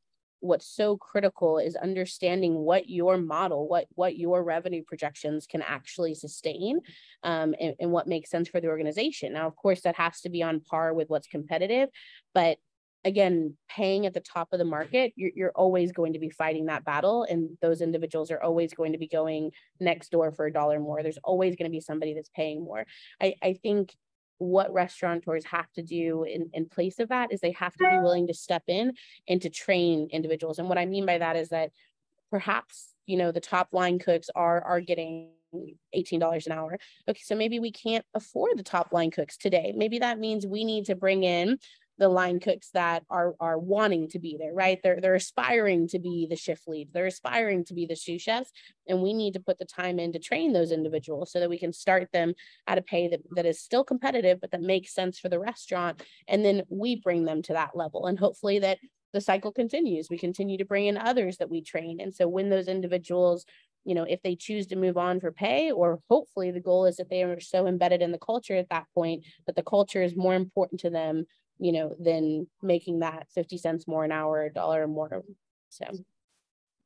what's so critical is understanding what your model, what your revenue projections can actually sustain, and what makes sense for the organization. Now, of course, that has to be on par with what's competitive, but again, paying at the top of the market, you're always going to be fighting that battle, and those individuals are always going to be going next door for $1 more. There's always going to be somebody that's paying more. I think what restaurateurs have to do in place of that is they have to be willing to step in and to train individuals. And what I mean by that is that perhaps, the top line cooks are getting $18 an hour. Okay, so maybe we can't afford the top line cooks today. Maybe that means we need to bring in the line cooks that are wanting to be there, right? They're aspiring to be the shift leads. They're aspiring to be the sous chefs. And we need to put the time in to train those individuals so that we can start them at a pay that is still competitive, but that makes sense for the restaurant. And then we bring them to that level. And hopefully that the cycle continues. We continue to bring in others that we train. And so when those individuals, if they choose to move on for pay, or hopefully the goal is that they are so embedded in the culture at that point that the culture is more important to them, than making that 50 cents more an hour, $1 more. So.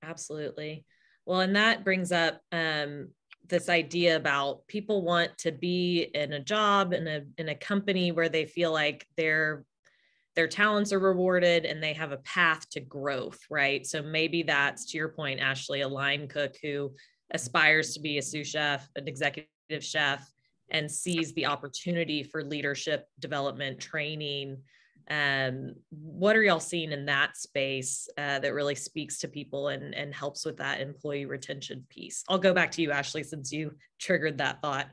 Absolutely. Well, and that brings up this idea about people want to be in a job in a company where they feel like their talents are rewarded and they have a path to growth, right? So maybe that's, to your point, Ashley, a line cook who aspires to be a sous chef, an executive chef, and sees the opportunity for leadership development training. What are y'all seeing in that space that really speaks to people and helps with that employee retention piece? I'll go back to you, Ashley, since you triggered that thought.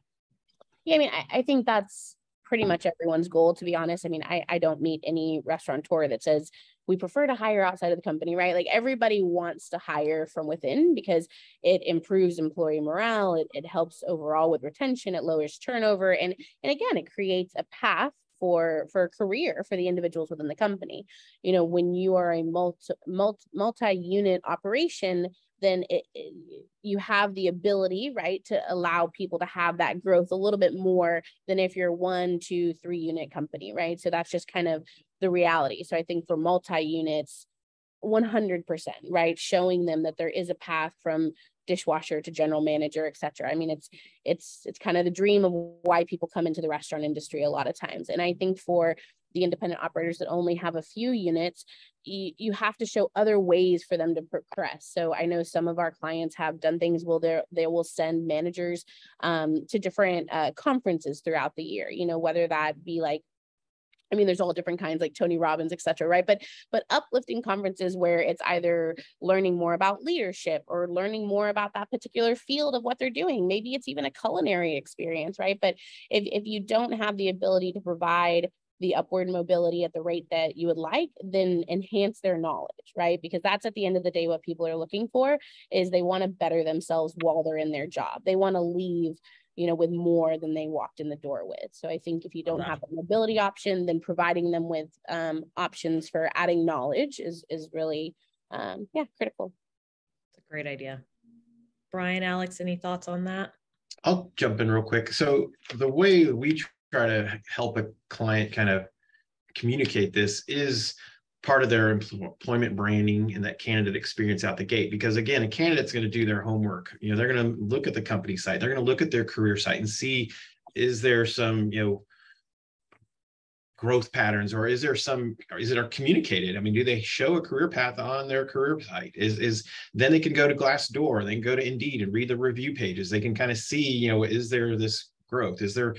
Yeah, I think that's pretty much everyone's goal, to be honest. I don't meet any restaurateur that says we prefer to hire outside of the company, right? Like everybody wants to hire from within because it improves employee morale. It helps overall with retention. It lowers turnover. And again, it creates a path for a career for the individuals within the company. When you are a multi-unit operation, then you have the ability, right, to allow people to have that growth a little bit more than if you're 1, 2, 3 unit company, right? So that's just kind of the reality. So I think for multi-units, 100%, right, showing them that there is a path from dishwasher to general manager, et cetera. It's kind of the dream of why people come into the restaurant industry a lot of times. And I think for the independent operators that only have a few units, you have to show other ways for them to progress. So I know some of our clients have done things where they will send managers to different conferences throughout the year, whether that be like, there's all different kinds like Tony Robbins, et cetera, right? But uplifting conferences where it's either learning more about leadership or learning more about that particular field of what they're doing. Maybe it's even a culinary experience, right? But if you don't have the ability to provide the upward mobility at the rate that you would like, then enhance their knowledge, right? Because that's at the end of the day, what people are looking for is they want to better themselves while they're in their job. They want to leave with more than they walked in the door with. So I think if you don't have a mobility option, then providing them with options for adding knowledge is really, critical. It's a great idea. Brian, Alex, any thoughts on that? I'll jump in real quick. So the way we try to help a client kind of communicate this is part of their employment branding and that candidate experience out the gate. Because again, a candidate's going to do their homework. They're going to look at the company site. They're going to look at their career site and see, is there some, growth patterns, or is it communicated? Do they show a career path on their career site? Then they can go to Glassdoor, they can go to Indeed and read the review pages. They can kind of see, is there this growth? Is there,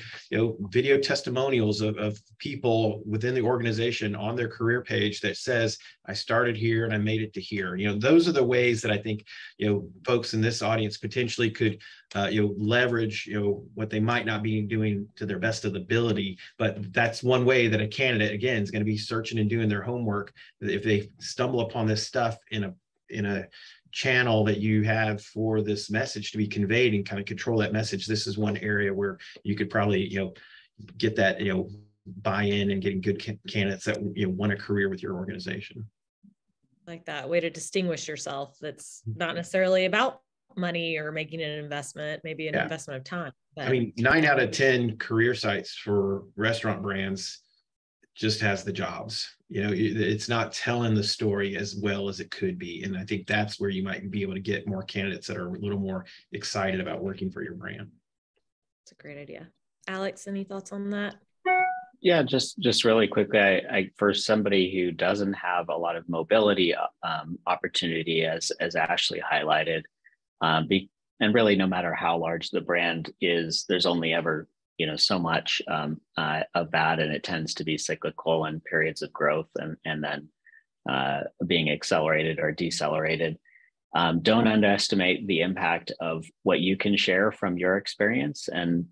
video testimonials of people within the organization on their career page that says, I started here and I made it to here? Those are the ways that I think, folks in this audience potentially could, leverage, what they might not be doing to their best of the ability. But that's one way that a candidate, again, is going to be searching and doing their homework. If they stumble upon this stuff in a channel that you have for this message to be conveyed and kind of control that message, this is one area where you could probably, get that, buy-in and getting good candidates that, want a career with your organization. Like that way to distinguish yourself. That's not necessarily about money or making an investment, maybe an investment of time. But 9 out of 10 career sites for restaurant brands just has the jobs. It's not telling the story as well as it could be. And I think that's where you might be able to get more candidates that are a little more excited about working for your brand. It's a great idea. Alex, any thoughts on that? Yeah, just really quickly, I for somebody who doesn't have a lot of mobility opportunity, as Ashley highlighted, and really no matter how large the brand is, there's only ever so much of that, and it tends to be cyclical and periods of growth and then being accelerated or decelerated. Don't underestimate the impact of what you can share from your experience, and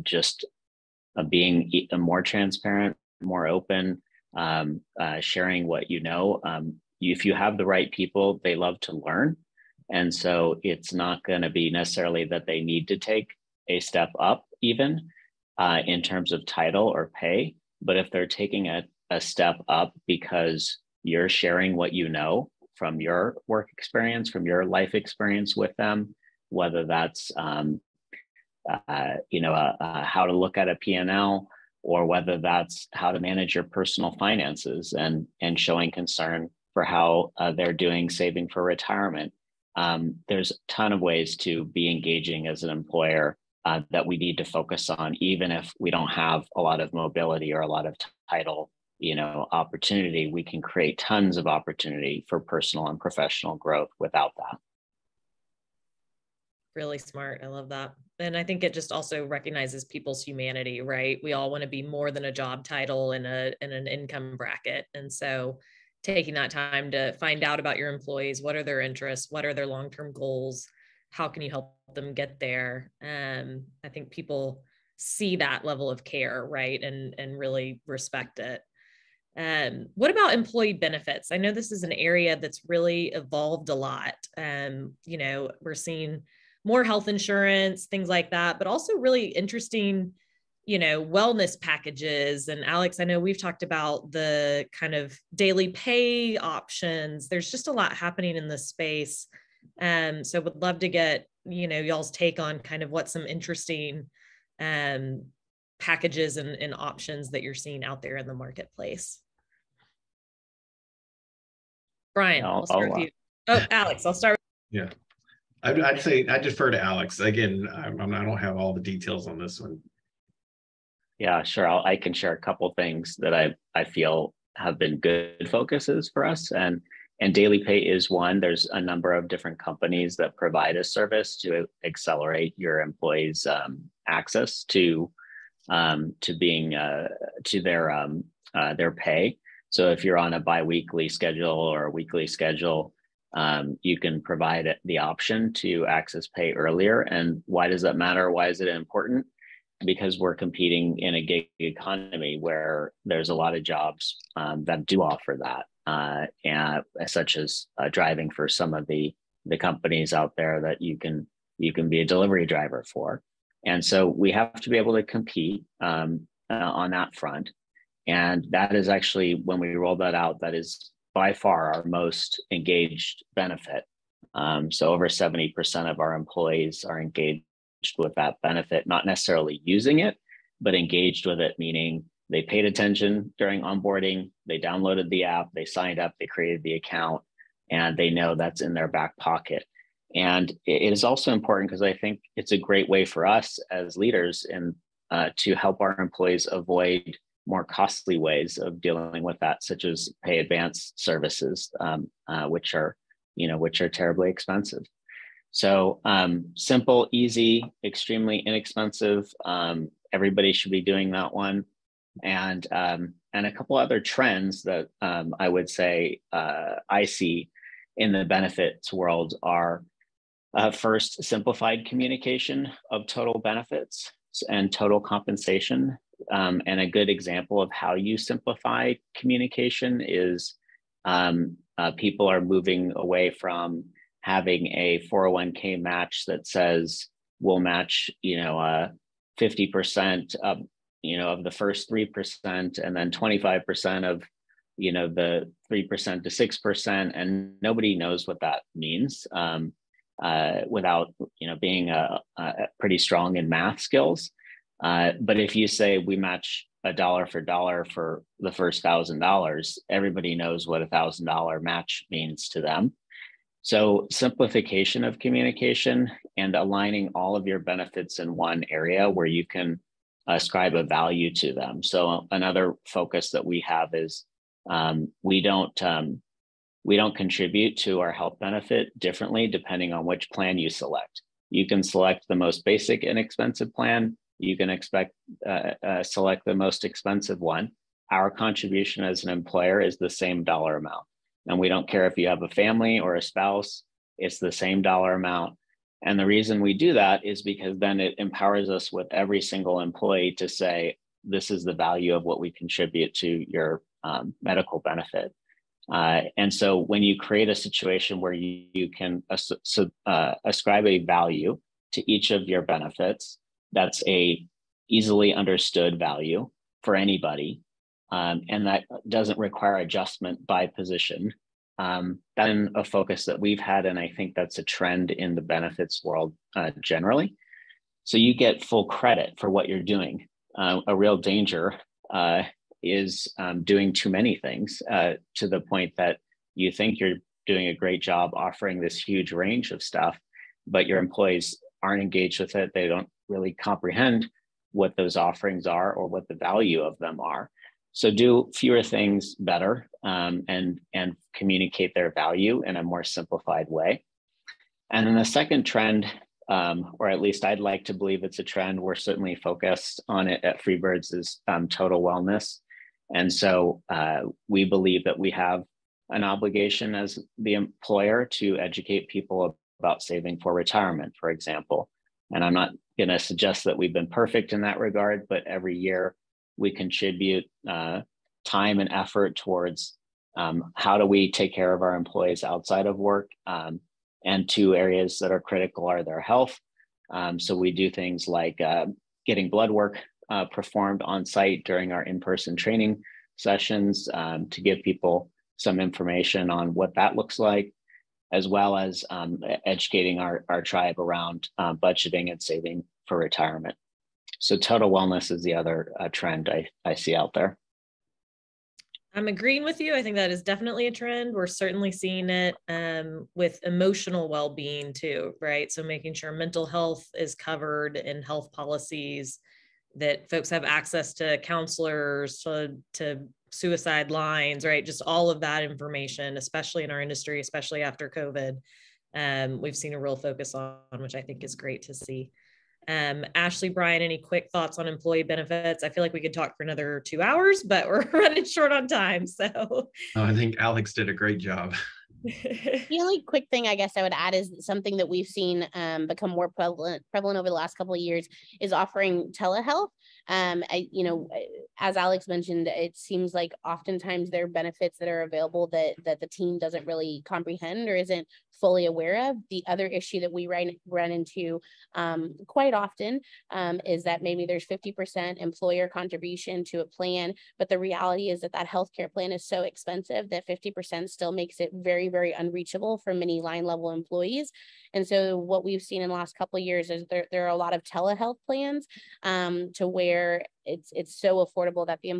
just being more transparent, more open, sharing what you know. If you have the right people, they love to learn. And so it's not going to be necessarily that they need to take a step up even in terms of title or pay. But if they're taking a step up because you're sharing what you know from your work experience, from your life experience with them, whether that's how to look at a P&L, or whether that's how to manage your personal finances, and showing concern for how they're doing saving for retirement. There's a ton of ways to be engaging as an employer that we need to focus on, even if we don't have a lot of mobility or a lot of title, opportunity. We can create tons of opportunity for personal and professional growth without that. Really smart. I love that. And I think it just also recognizes people's humanity, right? We all want to be more than a job title and an income bracket. And so taking that time to find out about your employees, what are their interests, what are their long-term goals, how can you help them get there? I think people see that level of care, right? And really respect it. What about employee benefits? I know this is an area that's really evolved a lot. We're seeing more health insurance, things like that, but also really interesting, wellness packages. And Alex, I know we've talked about the kind of daily pay options. There's just a lot happening in this space. So would love to get, y'all's take on kind of what some interesting packages and options that you're seeing out there in the marketplace. Brian, I'll start with you. Oh, Alex, I'll start. Yeah. I'd say I defer to Alex. Again, I don't have all the details on this one. Yeah, sure. I can share a couple things that I feel have been good focuses for us, and daily pay is one. There's a number of different companies that provide a service to accelerate your employees' access to being to their pay. So if you're on a biweekly schedule or a weekly schedule, you can provide the option to access pay earlier. And why does that matter? Why is it important? Because we're competing in a gig economy where there's a lot of jobs that do offer that, and such as driving for some of the companies out there that you can be a delivery driver for. And so we have to be able to compete on that front. And that is actually, when we roll that out, that is by far our most engaged benefit. So over 70% of our employees are engaged with that benefit, not necessarily using it, but engaged with it, meaning they paid attention during onboarding, they downloaded the app, they signed up, they created the account, and they know that's in their back pocket. And it is also important because I think it's a great way for us as leaders to help our employees avoid more costly ways of dealing with that, such as pay advance services, which are terribly expensive. So simple, easy, extremely inexpensive. Everybody should be doing that one. And a couple other trends that I would say I see in the benefits world are first, simplified communication of total benefits and total compensation. And a good example of how you simplify communication is people are moving away from having a 401k match that says we'll match 50% of of the first 3%, and then 25% of the 3% to 6%, and nobody knows what that means without being pretty strong in math skills. But if you say we match a dollar for dollar for the first $1,000, everybody knows what $1,000 match means to them. So simplification of communication and aligning all of your benefits in one area where you can ascribe a value to them. So another focus that we have is we don't contribute to our health benefit differently depending on which plan you select. You can select the most basic inexpensive plan. you can select the most expensive one. Our contribution as an employer is the same dollar amount. And we don't care if you have a family or a spouse, it's the same dollar amount. And the reason we do that is because then it empowers us with every single employee to say, this is the value of what we contribute to your medical benefit. And so when you create a situation where you can ascribe a value to each of your benefits, that's a easily understood value for anybody, and that doesn't require adjustment by position. That's a focus that we've had, and I think that's a trend in the benefits world generally. So you get full credit for what you're doing. A real danger is doing too many things to the point that you think you're doing a great job offering this huge range of stuff, but your employees aren't engaged with it. They don't really comprehend what those offerings are or what the value of them are. So do fewer things better and communicate their value in a more simplified way. And then the second trend, or at least I'd like to believe it's a trend, we're certainly focused on it at Freebirds, is total wellness. And so we believe that we have an obligation as the employer to educate people about saving for retirement, for example. And I'm not going to suggest that we've been perfect in that regard, but every year we contribute time and effort towards how do we take care of our employees outside of work. And two areas that are critical are their health. So we do things like getting blood work performed on site during our in-person training sessions to give people some information on what that looks like, as well as educating our tribe around budgeting and saving for retirement. So total wellness is the other trend I see out there. I'm agreeing with you. I think that is definitely a trend. We're certainly seeing it with emotional well-being too, right? So making sure mental health is covered in health policies, that folks have access to counselors, to suicide lines, right? Just all of that information, especially in our industry, especially after COVID. We've seen a real focus on, which I think is great to see. Ashley, Brian, any quick thoughts on employee benefits? I feel like we could talk for another 2 hours, but we're running short on time. So I think Alex did a great job. The only quick thing I guess I would add is something that we've seen become more prevalent over the last couple of years is offering telehealth. As Alex mentioned, it seems like oftentimes there are benefits that are available that the team doesn't really comprehend or isn't fully aware of. The other issue that we run into quite often is that maybe there's 50% employer contribution to a plan, but the reality is that healthcare plan is so expensive that 50% still makes it very, very unreachable for many line level employees. And so what we've seen in the last couple of years is there are a lot of telehealth plans to where it's so affordable that the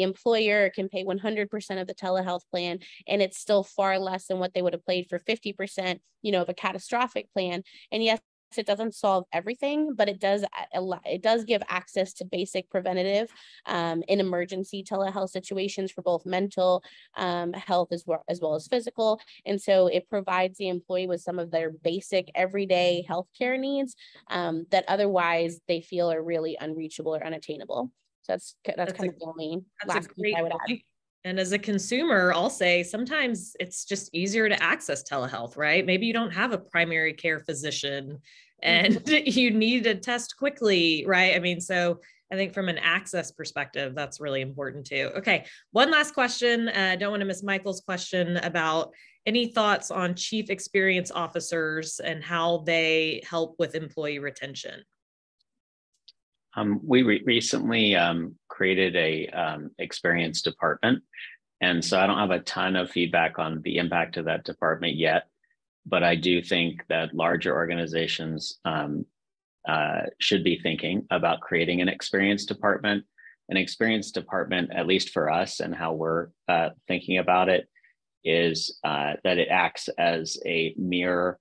employer can pay 100% of the telehealth plan, and it's still far less than what they would have paid for 50%, of a catastrophic plan. And yes, it doesn't solve everything, but it does give access to basic preventative in emergency telehealth situations for both mental health as well as physical. And so it provides the employee with some of their basic everyday healthcare needs that otherwise they feel are really unreachable or unattainable. So that's kind of the only last piece I would add. And as a consumer, I'll say sometimes it's just easier to access telehealth, right? Maybe you don't have a primary care physician and you need a test quickly, right? I mean, so I think from an access perspective, that's really important too. Okay, one last question. I don't want to miss Michael's question about any thoughts on chief experience officers and how they help with employee retention. We recently created a experience department. And so I don't have a ton of feedback on the impact of that department yet, but I do think that larger organizations should be thinking about creating an experience department. An experience department, at least for us and how we're thinking about it, is that it acts as a mirror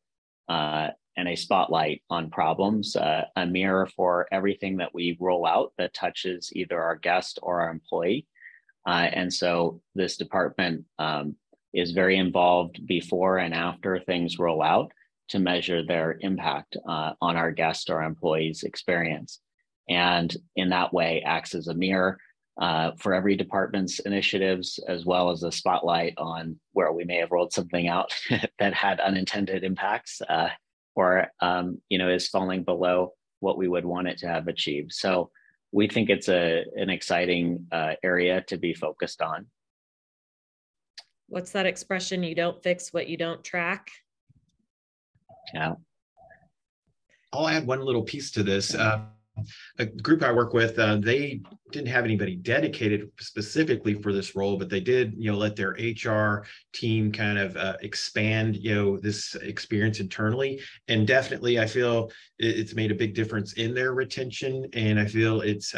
and a spotlight on problems, a mirror for everything that we roll out that touches either our guest or our employee. And so this department is very involved before and after things roll out to measure their impact on our guest or employees' experience. And in that way acts as a mirror for every department's initiatives, as well as a spotlight on where we may have rolled something out that had unintended impacts or is falling below what we would want it to have achieved. So we think it's an exciting area to be focused on. What's that expression? You don't fix what you don't track. Yeah. I'll add one little piece to this. A group I work with, they didn't have anybody dedicated specifically for this role, but they did, let their HR team kind of expand, this experience internally. And definitely, I feel it's made a big difference in their retention. And I feel it's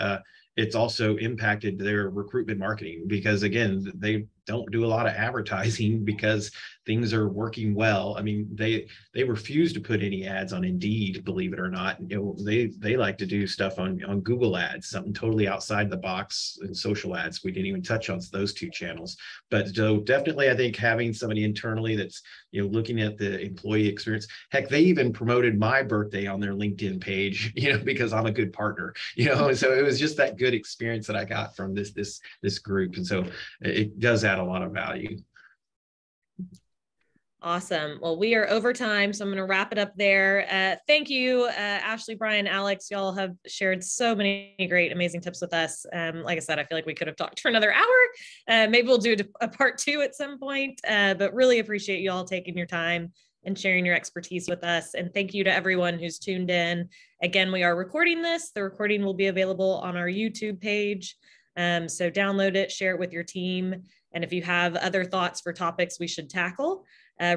also impacted their recruitment marketing, because again, they don't do a lot of advertising because things are working well. I mean, they refuse to put any ads on Indeed, believe it or not. They like to do stuff on Google ads, something totally outside the box, and social ads. We didn't even touch on those two channels. But so definitely, I think having somebody internally that's looking at the employee experience. Heck, they even promoted my birthday on their LinkedIn page, because I'm a good partner, and so it was just that good experience that I got from this group. And so it does add a lot of value. Awesome. Well, we are over time, so I'm going to wrap it up there. Thank you, Ashley, Brian, Alex. Y'all have shared so many great, amazing tips with us. Like I said, I feel like we could have talked for another hour. Maybe we'll do a part 2 at some point, but really appreciate you all taking your time and sharing your expertise with us. And thank you to everyone who's tuned in. Again, we are recording this. The recording will be available on our YouTube page. So download it, share it with your team. And if you have other thoughts for topics we should tackle,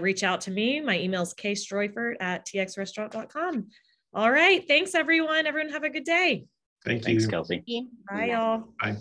reach out to me. My email is kstroifert@txrestaurant.com. All right. Thanks, everyone. Everyone have a good day. Thanks, Kelsey. Bye, y'all. Bye.